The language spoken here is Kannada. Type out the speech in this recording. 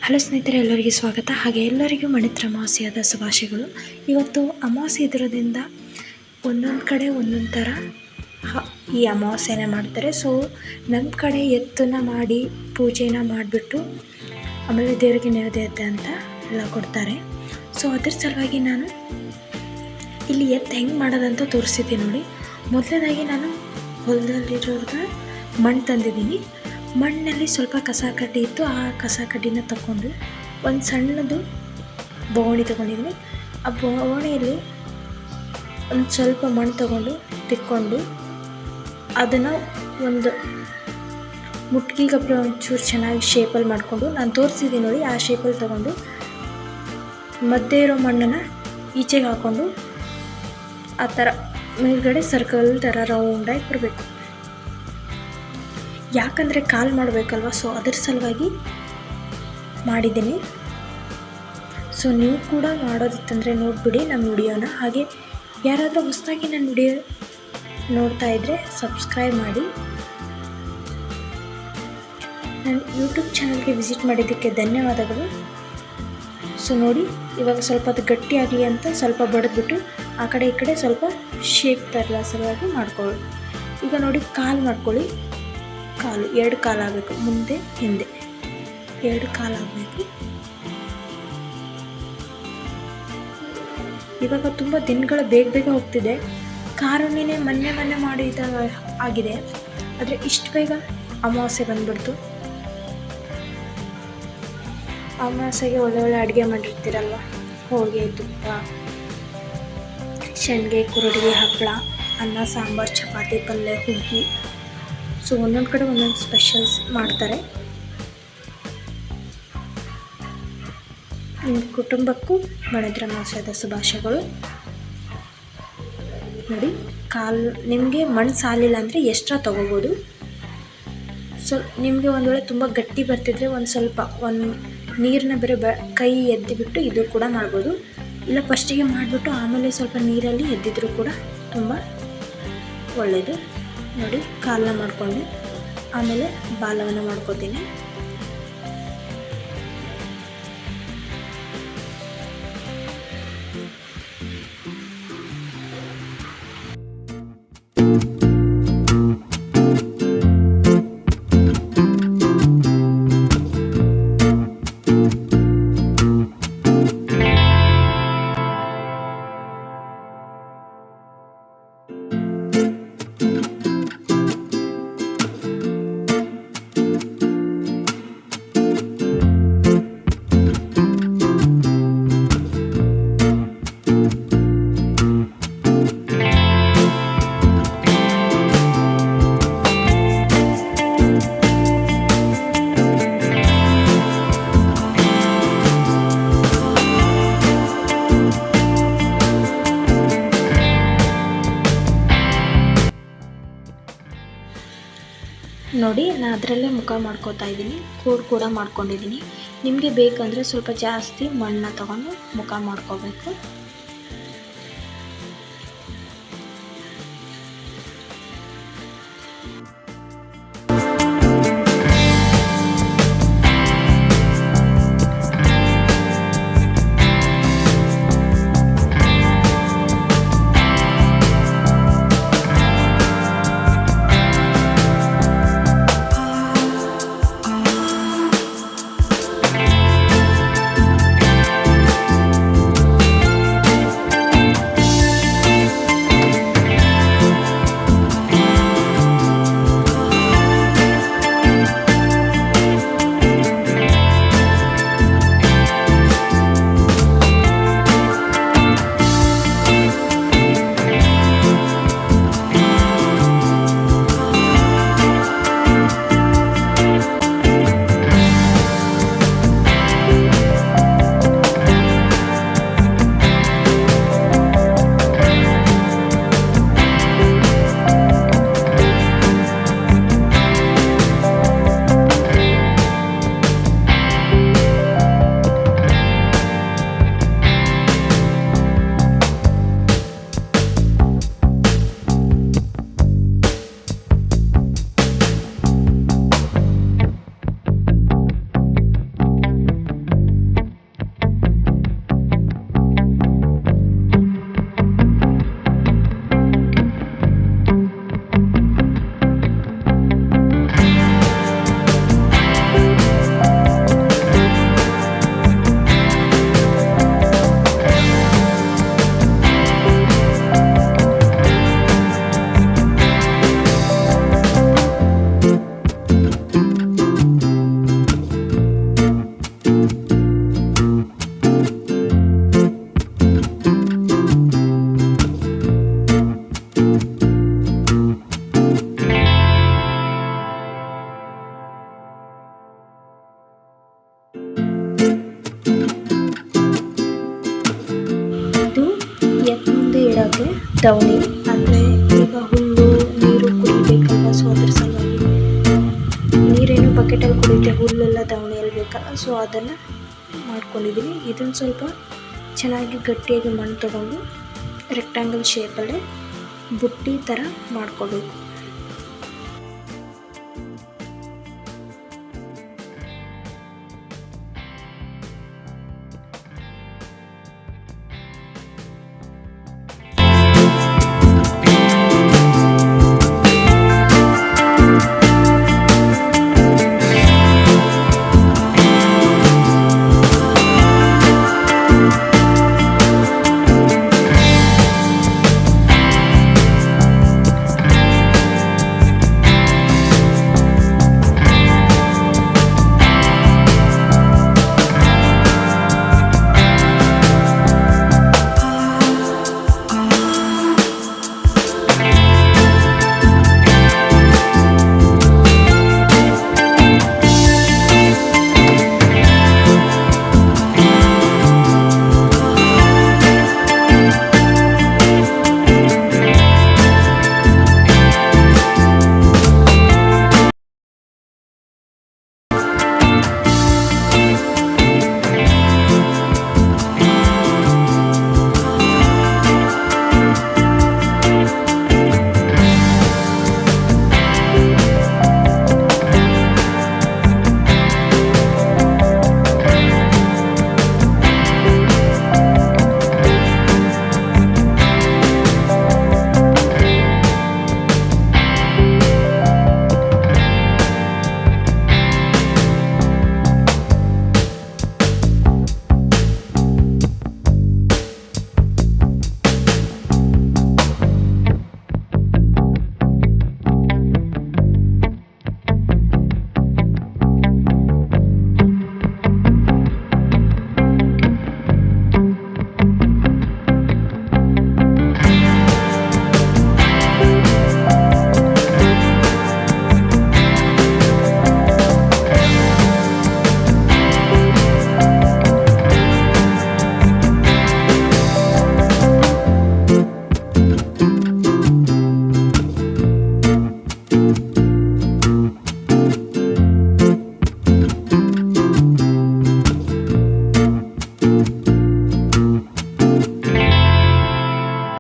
ಹಲೋ ಸ್ನೇಹಿತರೆ, ಎಲ್ಲರಿಗೂ ಸ್ವಾಗತ. ಹಾಗೆ ಎಲ್ಲರಿಗೂ ಮಣಿತ್ರ ಅಮಾವಾಸ್ಯೆಯಾದ ಶುಭಾಶಯಗಳು. ಇವತ್ತು ಅಮಾವಾಸ್ಯೆ ಇರೋದ್ರಿಂದ ಒಂದೊಂದು ಕಡೆ ಒಂದೊಂದು ಥರ ಈ ಅಮಾವಾಸ್ಯೆನ ಮಾಡ್ತಾರೆ. ಸೊ ನಮ್ಮ ಕಡೆ ಎತ್ತನ್ನು ಮಾಡಿ ಪೂಜೆನ ಮಾಡಿಬಿಟ್ಟು ಆಮೇಲೆ ದೇವರಿಗೆ ನೈವೇದ್ಯ ಅಂತ ಎಲ್ಲ ಕೊಡ್ತಾರೆ. ಸೊ ಅದ್ರ ಸಲುವಾಗಿ ನಾನು ಇಲ್ಲಿ ಎತ್ತು ಹೆಂಗೆ ಮಾಡೋದಂತ ತೋರಿಸಿದ್ದೀನಿ ನೋಡಿ. ಮೊದಲನೇದಾಗಿ ನಾನು ಹೊಲದಲ್ಲಿರೋರ್ಗೆ ಮಣ್ಣು ತಂದಿದ್ದೀನಿ. ಮಣ್ಣಲ್ಲಿ ಸ್ವಲ್ಪ ಕಸ ಕಡ್ಡಿ ಇತ್ತು. ಆ ಕಸ ಕಡ್ಡಿನ ತಗೊಂಡು ಒಂದು ಸಣ್ಣದು ಬವಣೆ ತೊಗೊಂಡಿದ್ದೀನಿ. ಆ ಬವಣೆಯಲ್ಲಿ ಒಂದು ಸ್ವಲ್ಪ ಮಣ್ಣು ತಗೊಂಡು ತಿಕ್ಕೊಂಡು ಅದನ್ನು ಒಂದು ಮುಟ್ಗಿ ಗೊಬ್ಬರ ಒಂಚೂರು ಚೆನ್ನಾಗಿ ಶೇಪಲ್ಲಿ ಮಾಡಿಕೊಂಡು ನಾನು ತೋರಿಸಿದ್ದೀನಿ ನೋಡಿ. ಆ ಶೇಪಲ್ಲಿ ತೊಗೊಂಡು ಮಧ್ಯೆ ಇರೋ ಮಣ್ಣನ್ನು ಈಚೆಗೆ ಹಾಕ್ಕೊಂಡು ಆ ಥರ ಮೇಲ್ಗಡೆ ಸರ್ಕಲ್ ಥರ ರೌಂಡಾಗಿ ಬರಬೇಕು. ಯಾಕಂದರೆ ಕಾಲು ಮಾಡಬೇಕಲ್ವ, ಸೊ ಅದರ ಸಲುವಾಗಿ ಮಾಡಿದ್ದೀನಿ. ಸೊ ನೀವು ಕೂಡ ಮಾಡೋದಿತ್ತಂದರೆ ನೋಡಿಬಿಡಿ ನಮ್ಮ ವಿಡಿಯೋನ. ಹಾಗೆ ಯಾರಾದರೂ ಹೊಸದಾಗಿ ನನ್ನ ವಿಡಿಯೋ ನೋಡ್ತಾ ಇದ್ದರೆ ಸಬ್ಸ್ಕ್ರೈಬ್ ಮಾಡಿ. ನನ್ನ ಯೂಟ್ಯೂಬ್ ಚಾನಲ್ಗೆ ವಿಸಿಟ್ ಮಾಡಿದ್ದಕ್ಕೆ ಧನ್ಯವಾದಗಳು. ಸೊ ನೋಡಿ, ಇವಾಗ ಸ್ವಲ್ಪ ಅದು ಗಟ್ಟಿಯಾಗಲಿ ಅಂತ ಸ್ವಲ್ಪ ಬಡಿದ್ಬಿಟ್ಟು ಆ ಕಡೆ ಈ ಕಡೆ ಸ್ವಲ್ಪ ಶೇಪ್ ತರಲ ಸಲುವಾಗಿ ಮಾಡ್ಕೊಳ್ಳಿ. ಈಗ ನೋಡಿ, ಕಾಲು ಮಾಡ್ಕೊಳ್ಳಿ. ಕಾಲು 2 ಕಾಲು ಆಗಬೇಕು, ಮುಂದೆ ಹಿಂದೆ 2 ಕಾಲು ಆಗಬೇಕು. ಇವಾಗ ತುಂಬ ದಿನಗಳು ಬೇಗ ಹೋಗ್ತಿದೆ. ಕಾರುಣ್ಣಿನೇ ಮೊನ್ನೆ ಮಾಡಿದ ಆಗಿದೆ, ಆದರೆ ಇಷ್ಟು ಬೇಗ ಅಮಾವಾಸ್ಯೆ ಬಂದ್ಬಿಡ್ತು. ಅಮಾವಾಸ್ಯೆಗೆ ಒಳ್ಳೆ ಅಡುಗೆ ಮಾಡಿರ್ತೀರಲ್ವ, ಹೋಳಿಗೆ, ತುಪ್ಪ, ಶೇಂಗೆ, ಕುರುಡಿಗೆ, ಹಪ್ಪಳ, ಅನ್ನ, ಸಾಂಬಾರು, ಚಪಾತಿ, ಪಲ್ಯ, ಹುಗ್ಗಿ. ಸೊ ಒಂದೊಂದು ಕಡೆ ಒಂದೊಂದು ಸ್ಪೆಷಲ್ಸ್ ಮಾಡ್ತಾರೆ. ನಿಮ್ಮ ಕುಟುಂಬಕ್ಕೂ ಮಣಿತ್ರ ಅಮಾವಾಸ್ಯೆದ ಶುಭಾಶಯಗಳು. ನೋಡಿ, ಕಾಲು ನಿಮಗೆ ಮಣ್ಣು ಸಾಲಿಲ್ಲ ಅಂದರೆ ಎಕ್ಸ್ಟ್ರಾ ತೊಗೋಬೋದು. ಸೊ ನಿಮಗೆ ಒಂದು ವೇಳೆ ತುಂಬ ಗಟ್ಟಿ ಬರ್ತಿದ್ರೆ ಒಂದು ನೀರನ್ನ ಬೇರೆ ಕೈ ಎದ್ದಿಬಿಟ್ಟು ಇದು ಕೂಡ ಮಾಡ್ಬೋದು. ಇಲ್ಲ ಫಸ್ಟಿಗೆ ಮಾಡಿಬಿಟ್ಟು ಆಮೇಲೆ ಸ್ವಲ್ಪ ನೀರಲ್ಲಿ ಎದ್ದಿದ್ರು ಕೂಡ ತುಂಬ ಒಳ್ಳೆಯದು. ನೋಡಿ, ಕಾಲನ್ನ ಮಾಡಿಕೊಂಡೆ, ಆಮೇಲೆ ಬಾಲವನ್ನು ಮಾಡ್ಕೋತೀನಿ. ನೋಡಿ, ನಾನು ಅದರಲ್ಲೇ ಮುಖ ಮಾಡ್ಕೋತಾ ಇದ್ದೀನಿ. ಕೋಡ್ ಕೂಡ ಮಾಡ್ಕೊಂಡಿದ್ದೀನಿ. ನಿಮಗೆ ಬೇಕಂದರೆ ಸ್ವಲ್ಪ ಜಾಸ್ತಿ ಮಣ್ಣನ್ನ ತಗೊಂಡು ಮುಖ ಮಾಡ್ಕೋಬೇಕು. ದವಣಿ, ಅಂದರೆ ಈಗ ಹುಲ್ಲು ನೀರು ಕುಡಿಬೇಕಲ್ವ, ಸೊ ಅದ್ರ ಸಲುವಾಗಿ ನೀರೇನು ಬಕೆಟಲ್ಲಿ ಕುಡಿಯುತ್ತೆ, ಹುಲ್ಲೆಲ್ಲ ದವಣಿಯಲ್ಲಿ ಬೇಕಲ್ಲ, ಸೊ ಅದನ್ನು ಮಾಡ್ಕೊಂಡಿದ್ದೀನಿ. ಇದನ್ನು ಸ್ವಲ್ಪ ಚೆನ್ನಾಗಿ ಗಟ್ಟಿಯಾಗಿ ಮಣ್ಣು ತೊಗೊಂಡು ರೆಕ್ಟ್ಯಾಂಗಲ್ ಶೇಪಲ್ಲೇ ಬುಟ್ಟಿ ಥರ ಮಾಡ್ಕೋಬೇಕು.